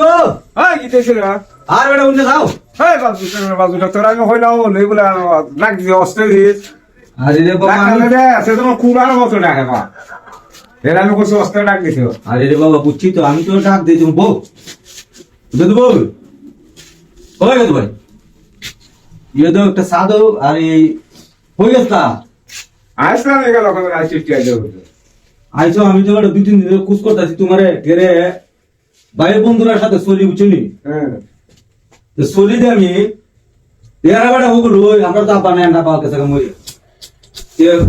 বুঝছো হ্যাঁ কি দেখছিল আর বেটা উঠে যাও হ্যাঁ বাজুটা তোর আমি হইলাম নেই বলে ডাক দিয়ে অস্তে দিয়ে আরে রে বাবা সে তোমার কুড়ার মতো ডাকে বা এর আমি কিছু অস্তে ডাক দিছি আরে রে বাবা বুঝছি তো আমি তো ডাক দিই তুমি বউ যদি বউ কই গেছো ভাই ইয়ে তো একটা সাদো আর এই হয়ে গেছে তা আসলাম এগুলো লোকের আইসি টিয়াই দেবো আইছো আমি তো একটা দুই তিন দিন ধরে কুচ করতেছি তোমারে গেরে ভাই বন্ধুরার সাথে চলি বুঝছি হ্যাঁ তো চলি দিয়ে আমি এরা বেটা ওগুলো আমরা তো আব্বা নেন না পাওয়া গেছে মই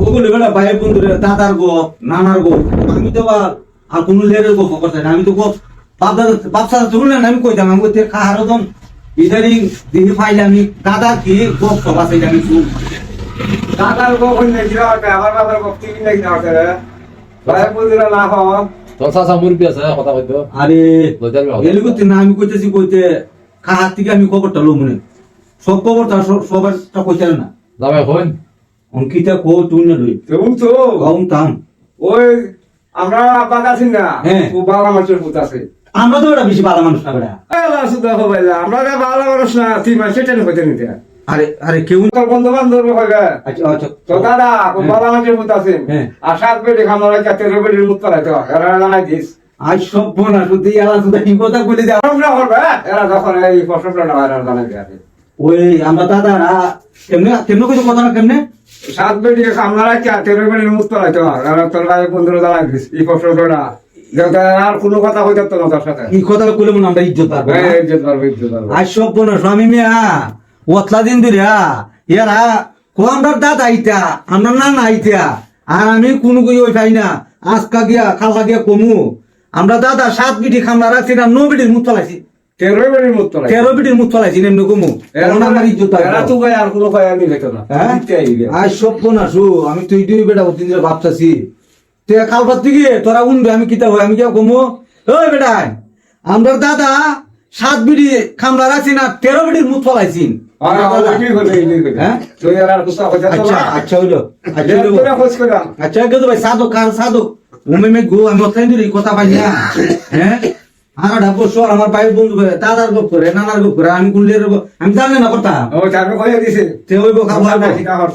ওগুলো বেটা ভাই বন্ধুরে দাদার গো নানার গো আমি তো আর কোন লেরের গো করতে না আমি তো গো বাপ সাদা তুমি না আমি কইতাম আমি কইতে খাহার দম ইদারিং দিহি ফাইলে আমি দাদা কি গপ সব আছে আমি শুন দাদার গো কই নাকি রাতে আমার বাবার গো কি নাকি রাতে ভাই বুঝরা না হন তোর চাচা মুরব্বী আছে কথা কইতো আরে লইতার বিয়া এলি করতে না আমি কইতেছি কইতে খাহার থেকে আমি খবরটা লো মনে সব খবরটা সবারটা কইতে না জামাই হইন অঙ্কিতা কো তুই না লই তুমি তো কম তাম ওই আমরা বাদ আছি না হ্যাঁ। ও বাবা মাছের পুত আছে আমরা তো এটা বেশি ভালো মানুষ না বেটা আল্লাহ সুদা হবে আমরা বাবা মানুষ না তুই মাছ সেটা হইতে নিতে আরে আরে কেউ তোর বন্ধু বান্ধব হবে আচ্ছা আচ্ছা তো দাদা বাবা মাছের পুত আছে হ্যাঁ। আর সাত বেটে খামার কাতে রবেটের মুখ করাইতে এরা জানাই দিস আজ সব বোনা শুধু এলা শুধু কি কথা বলে যা আমরা করবে এরা যখন এই ফসলটা না এরা জানাই দিয়ে ওই আমরা দাদারা কেমনে কেমনে কইছো কথা না কেমনে সাত বেটে খামার কাতে রবেটের মুখ করাইতে এরা তোর ভাই বন্ধুরা জানাই দিস এই ফসলটা আর কোনো কথা হইতে তো না তার সাথে এই কথা কইলে মনে আমরা ইজ্জত পাবো না? ইজ্জত পারবে ইজ্জত পারবে আজ সব বোনা স্বামী মিয়া ওতলা দিন ধরে এরা কো আমরা দাদা আইতা আমরা নানা আইতা আর আমি কোনো কই ওই পাই না আজকা গিয়া খালকা গিয়া কমু আমরা দাদা 7 বিটি খামলা রাখছি না 9 বিটির মুখ চলাইছি তেরো বেটির মুখ করাই 13 বিটির মুখ চলাইছি এমনি কমু এখন আমার ইজ্জত এরা পাবো তো ভাই আর কোনো ভাই আমি খাইতো না হ্যাঁ? দিতে আইবে আজ সব না শু আমি তুই দুই বেটা দিন ধরে ভাবতাছি তে খালপাত থেকে তোরা উনবে আমি কিতা হই আমি কি কমো ওই বেটা আমরা দাদা 7 বিড়ি খামলা রাখছি না 13 বিড়ির মুখ ফলাইছি আর ওইটি হলো এই নিয়ে হ্যাঁ? তুই আর কুসা হইতা তো আচ্ছা না আচ্ছা হইলো আচ্ছা হইলো তোরা খোঁজ করা আচ্ছা গেছো ভাই সাদো কার সাদো উমে মে গো আমি ওখানে দিই কথা পাই না হ্যাঁ আর ডাবো সর আমার ভাই বন্ধু করে দাদার গপ করে নানার গপ করে আমি কুলের আমি জানি না কথা ও চাকরি কইয়া দিছে তে হইবো খাবার ঠিক আছে